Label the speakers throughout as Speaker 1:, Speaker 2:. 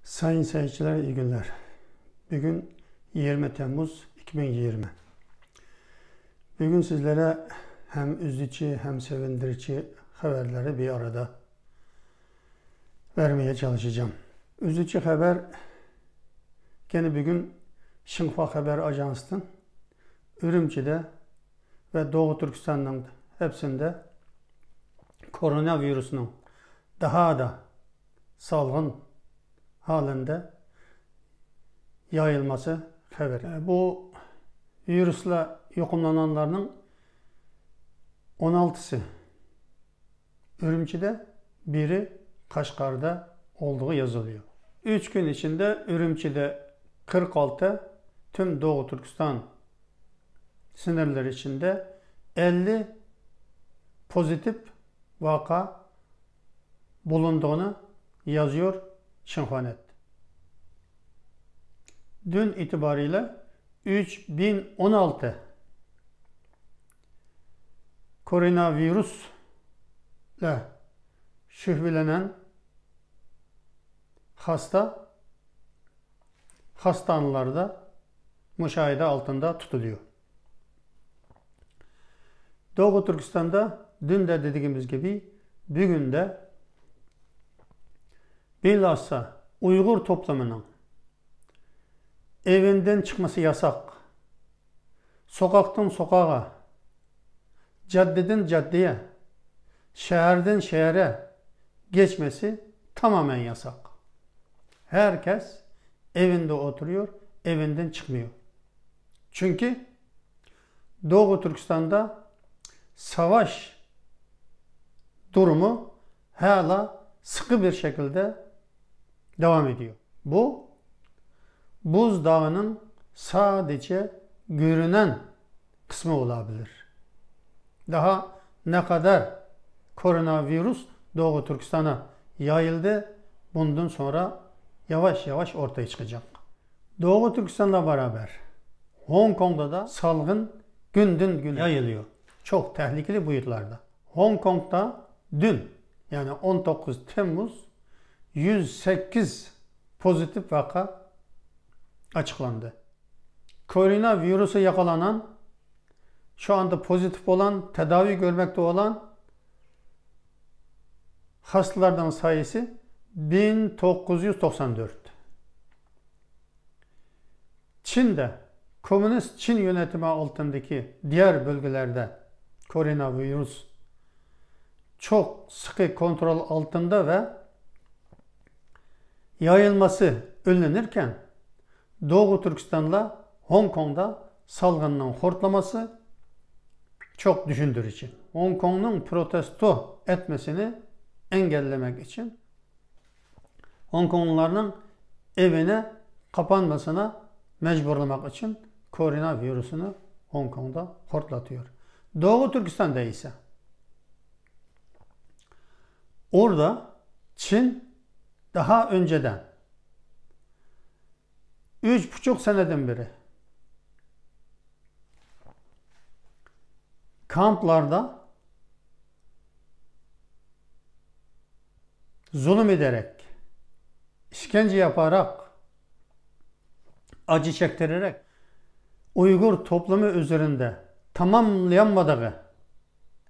Speaker 1: Sayın seyirciler, iyi günler. Bugün 20 Temmuz 2020. Bugün sizlere hem üzücü hem sevindirici haberleri bir arada vermeye çalışacağım. Üzücü haber gene bugün Şınfa Haber Ajansı'nın Ürümçi'de ve Doğu Türkistan'ın hepsinde koronavirüsünün daha da salgın halinde yayılması haberi. Bu virüsle yokunlananların 16'sı Ürümçi'de, biri Kaşgar'da olduğu yazılıyor. 3 gün içinde Ürümçi'de 46, tüm Doğu Türkistan sınırları içinde 50 pozitif vaka bulunduğunu yazıyor Şınfanet. Dün itibariyle 3016 koronavirüsle şüphelenen hasta hastanelarda müşahede altında tutuluyor. Doğu Türkistan'da dün de dediğimiz gibi bugün de bilhassa Uygur toplumunun evinden çıkması yasak, sokaktan sokağa, caddeden caddeye, şehirden şehre geçmesi tamamen yasak. Herkes evinde oturuyor, evinden çıkmıyor. Çünkü Doğu Türkistan'da savaş durumu hala sıkı bir şekilde devam ediyor. Bu buzdağının sadece görünen kısmı olabilir. Daha ne kadar koronavirüs Doğu Türkistan'a yayıldı, bundan sonra yavaş yavaş ortaya çıkacak. Doğu Türkistan'la beraber Hong Kong'da da salgın günden güne yayılıyor. Çok tehlikeli boyutlarda. Hong Kong'da dün, yani 19 Temmuz 108 pozitif vaka açıklandı. Koronavirüse yakalanan, şu anda pozitif olan, tedavi görmekte olan hastalardan sayısı 1994. Çin'de, Komünist Çin yönetimi altındaki diğer bölgelerde koronavirüs çok sıkı kontrol altında ve yayılması önlenirken Doğu Türkistan'la Hong Kong'da salgının hortlaması çok düşündürücü. Hong Kong'un protesto etmesini engellemek için Hong Kongluların evine kapanmasına mecburlamak için koronavirüsünü Hong Kong'da hortlatıyor. Doğu Türkistan'da ise orada Çin daha önceden 3,5 seneden beri kamplarda zulüm ederek, işkence yaparak, acı çektirerek Uygur toplumu üzerinde tamamlayamadığı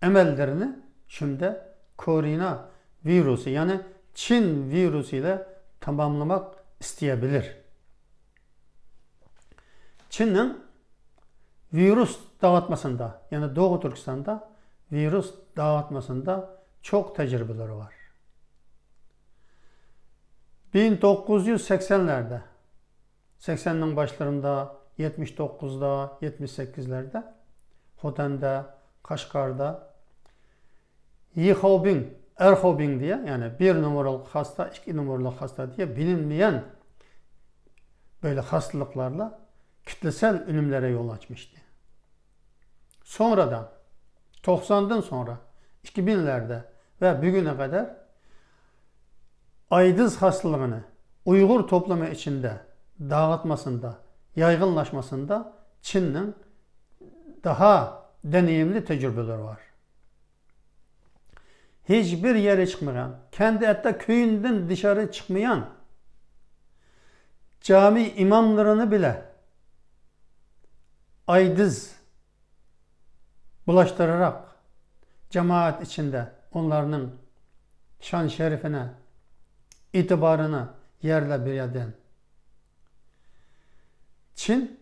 Speaker 1: emellerini şimdi koronavirüsü, yani Çin virüsüyle tamamlamak isteyebilir. Çin'in virüs dağıtmasında, yani Doğu Türkistan'da virüs dağıtmasında çok tecrübeleri var. 1980'lerde, 80'nin başlarında, 79'da, 78'lerde, Hoten'de, Kaşgar'da Yihaobing, Erhaobing diye, yani 1 numaralı hasta, 2 numaralı hasta diye bilinmeyen böyle hastalıklarla kitlesel ölümlere yol açmıştı. Sonradan 90'dan sonra 2000'lerde ve bugüne kadar AIDS hastalığını Uygur toplumu içinde dağıtmasında, yaygınlaşmasında Çin'in daha deneyimli tecrübeleri var. Hiçbir yere çıkmayan, kendi hatta köyünden dışarı çıkmayan cami imamlarını bile aydız bulaştırarak cemaat içinde onların şan şerifine, itibarına yerle bir eden Çin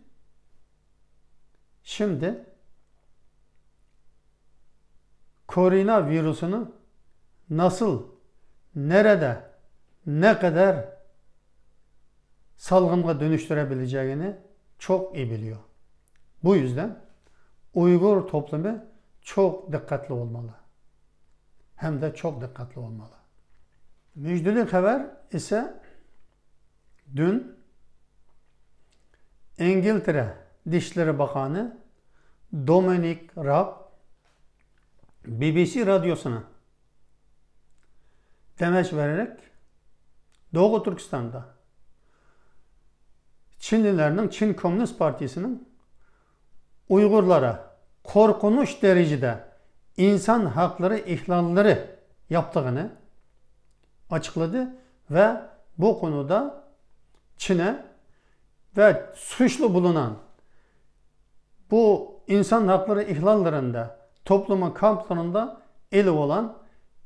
Speaker 1: şimdi koronavirüsünü nasıl, nerede, ne kadar salgına dönüştürebileceğini çok iyi biliyor. Bu yüzden Uygur toplumu çok dikkatli olmalı. Hem de çok dikkatli olmalı. Müjdeli haber ise dün İngiltere Dışişleri Bakanı Dominic Raab BBC radyosuna demeç vererek Doğu Türkistan'da Çinlilerin, Çin Komünist Partisi'nin Uygurlara korkunç derecede insan hakları ihlalleri yaptığını açıkladı ve bu konuda Çin'e ve suçlu bulunan bu insan hakları ihlallerinde toplumun kamplarında eli olan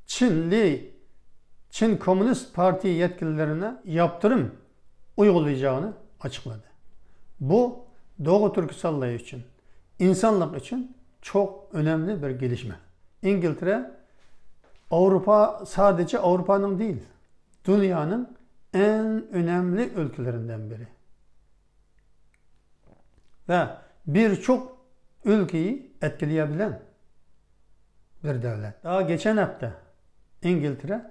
Speaker 1: Çin Komünist Parti yetkililerine yaptırım uygulayacağını açıkladı. Bu Doğu Türkistanlı için, insanlık için çok önemli bir gelişme. İngiltere, sadece Avrupa'nın değil, dünyanın en önemli ülkelerinden biri. Ve birçok ülkeyi etkileyebilen bir devlet. Daha geçen hafta İngiltere,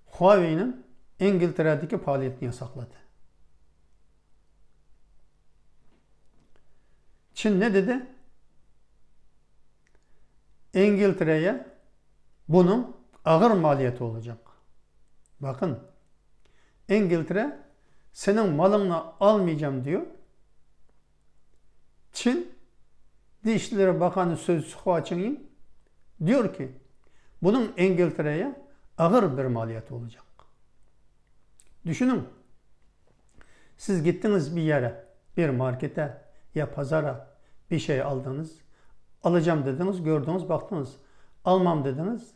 Speaker 1: Huawei'nin İngiltere'deki faaliyetini yasakladı. Çin ne dedi? İngiltere'ye bunun ağır maliyeti olacak. Bakın, İngiltere senin malını almayacağım diyor. Çin Dışişleri Bakanı Sözcüsü Hua Chunying diyor ki bunun İngiltere'ye ağır bir maliyeti olacak. Düşünün. Siz gittiniz bir yere, bir markete ya pazara bir şey aldınız. Alacağım dediniz, gördünüz, baktınız. Almam dediniz.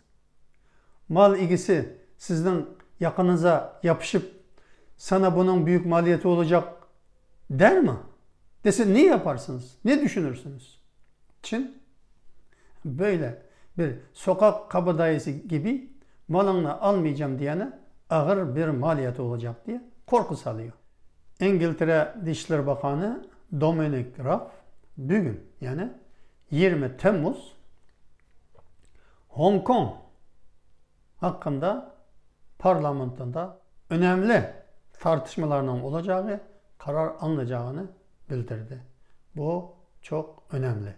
Speaker 1: Mal ilgisi sizden yakınıza yapışıp sana bunun büyük maliyeti olacak der mi? Dese ne yaparsınız? Ne düşünürsünüz? Çin böyle bir sokak kabadayısı gibi malını almayacağım diyene ağır bir maliyeti olacak diye korku salıyor. İngiltere Dışişleri Bakanı Dominic Raab bugün yani 20 Temmuz Hong Kong hakkında parlamentoda önemli tartışmalarının olacağı, karar alınacağını bildirdi. Bu çok önemli.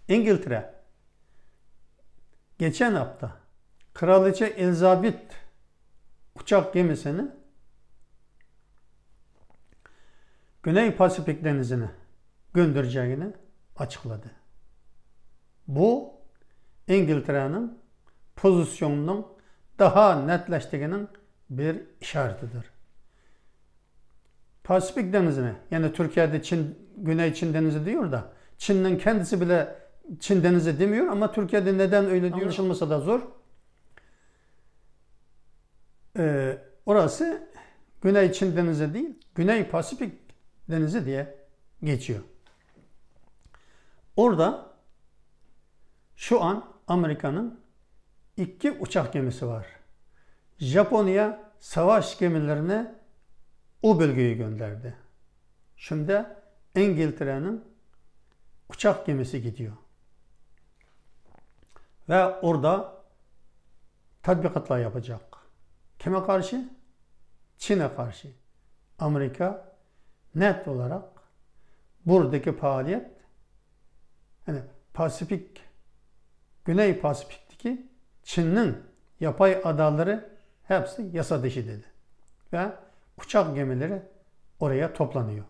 Speaker 1: İngiltere geçen hafta Kraliçe Elizabeth uçak gemisini Güney Pasifik Denizi'ne göndereceğini açıkladı. Bu İngiltere'nin pozisyonunun daha netleştiğinin bir işaretidir. Pasifik Denizi'ne, yani Türkiye'de Güney Çin Denizi diyor da Çin'in kendisi bile Çin Denizi demiyor ama Türkiye'de neden öyle diyor anlaşılması da zor. Orası Güney Çin Denizi değil, Güney Pasifik Denizi diye geçiyor. Orada şu an Amerika'nın 2 uçak gemisi var. Japonya savaş gemilerini o bölgeye gönderdi. Şimdi İngiltere'nin uçak gemisi gidiyor. Ve orada tatbikatlar yapacak. Kime karşı? Çin'e karşı. Amerika net olarak buradaki faaliyet yani Güney Pasifik'teki Çin'in yapay adaları hepsi yasa dışı dedi. Ve uçak gemileri oraya toplanıyor.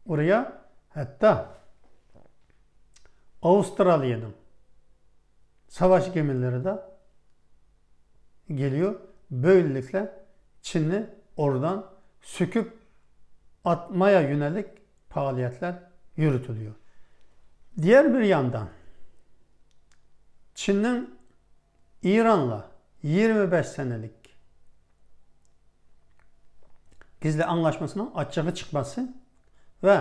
Speaker 1: Oraya hatta Avustralya'nın savaş gemileri de geliyor. Böylelikle Çin'i oradan söküp atmaya yönelik faaliyetler yürütülüyor. Diğer bir yandan Çin'in İran'la 25 senelik gizli anlaşmasının açığa çıkması ve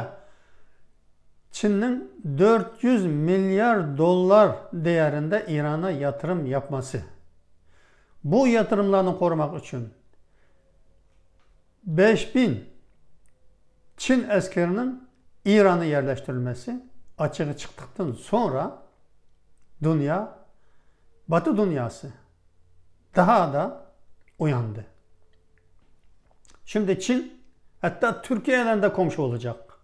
Speaker 1: Çin'in 400 milyar dolar değerinde İran'a yatırım yapması. Bu yatırımlarını korumak için 5000 Çin askerinin İran'a yerleştirilmesi açığa çıktıktan sonra dünya, Batı dünyası daha da uyandı. Şimdi Çin hatta Türkiye'yle de komşu olacak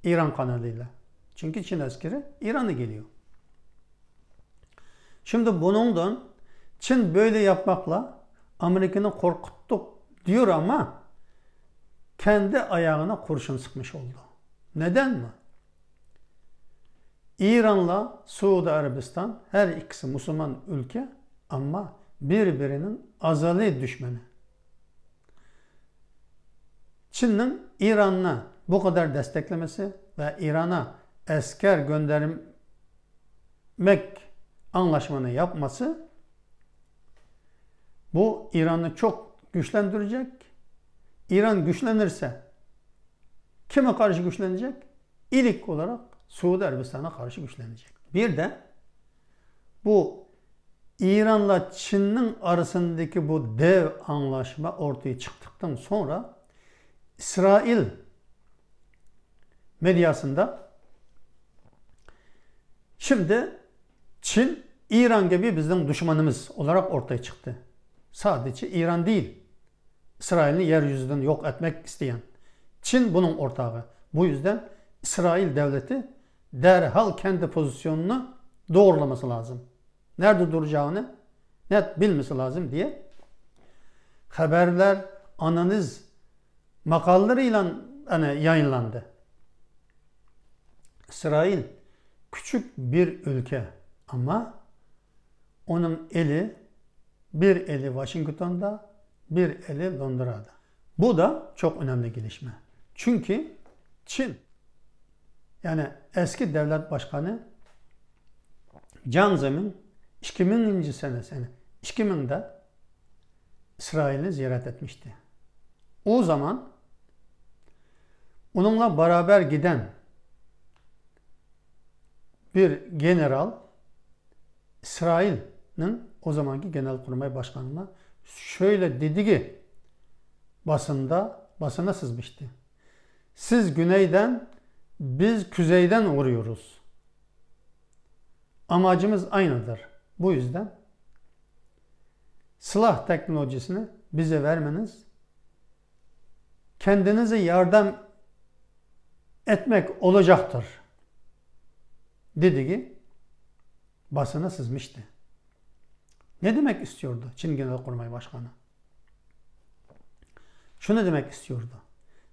Speaker 1: İran kanalıyla. Çünkü Çin askeri İran'a geliyor. Şimdi bunundan Çin böyle yapmakla Amerika'nı korkuttuk diyor ama kendi ayağına kurşun sıkmış oldu. Neden mi? İran'la Suudi Arabistan her ikisi Müslüman ülke ama birbirinin azali düşmanı. Çin'in İran'la bu kadar desteklemesi ve İran'a asker göndermek anlaşmanı yapması bu İran'ı çok güçlendirecek. İran güçlenirse kime karşı güçlenecek? İlk olarak Suudi Arabistan'a karşı güçlenecek. Bir de bu İran'la Çin'in arasındaki bu dev anlaşma ortaya çıktıktan sonra İsrail medyasında şimdi Çin, İran gibi bizim düşmanımız olarak ortaya çıktı. Sadece İran değil, İsrail'i yeryüzünden yok etmek isteyen Çin bunun ortağı. Bu yüzden İsrail devleti derhal kendi pozisyonunu doğrulaması lazım. Nerede duracağını net bilmesi lazım diye haberler, analiz makalelerle yayınlandı. İsrail küçük bir ülke ama onun bir eli Washington'da, bir eli Londra'da. Bu da çok önemli gelişme. Çünkü Çin, yani eski devlet başkanı Jiang Zemin 2000. senesini 2000'de İsrail'i ziyaret etmişti. O zaman onunla beraber giden bir general İsrail'in o zamanki Genelkurmay Başkanı'na şöyle dedi ki basına sızmıştı. Siz güneyden, biz kuzeyden vuruyoruz. Amacımız aynıdır. Bu yüzden silah teknolojisini bize vermeniz, kendinize yardım etmek olacaktır. Dedi ki basına sızmıştı. Ne demek istiyordu Çin Genelkurmay Başkanı? Şunu demek istiyordu.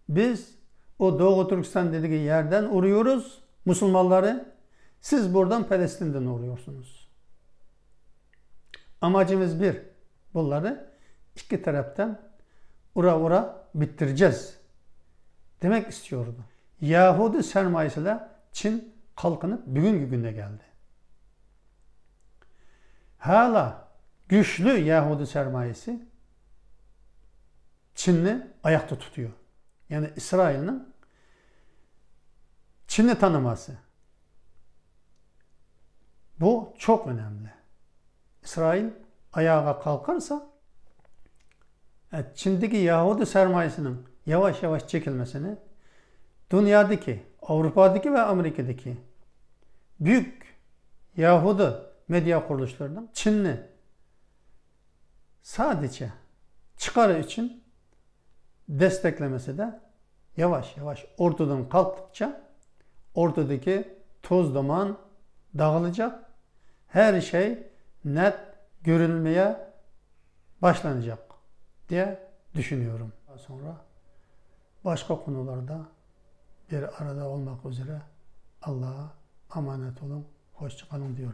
Speaker 1: Biz o Doğu Türkistan dediği yerden vuruyoruz Müslümanları. Siz buradan Filistin'den vuruyorsunuz. Amacımız bir. Bunları iki taraftan ura bitireceğiz demek istiyordu. Yahudi sermayesiyle Çin kalkınıp bugünkü günde geldi. Hala güçlü Yahudi sermayesi Çin'i ayakta tutuyor. Yani İsrail'in Çin'i tanıması. Bu çok önemli. İsrail ayağa kalkarsa Çin'deki Yahudi sermayesinin yavaş yavaş çekilmesini dünyadaki, Avrupa'daki ve Amerika'daki büyük Yahudi medya kuruluşlarından Çin'i sadece çıkarı için desteklemesi de yavaş yavaş ortadan kalktıkça ortadaki toz duman dağılacak. Her şey net görülmeye başlanacak diye düşünüyorum. Daha sonra başka konularda bir arada olmak üzere Allah'a emanet olun. Hoşça kalın diyorum.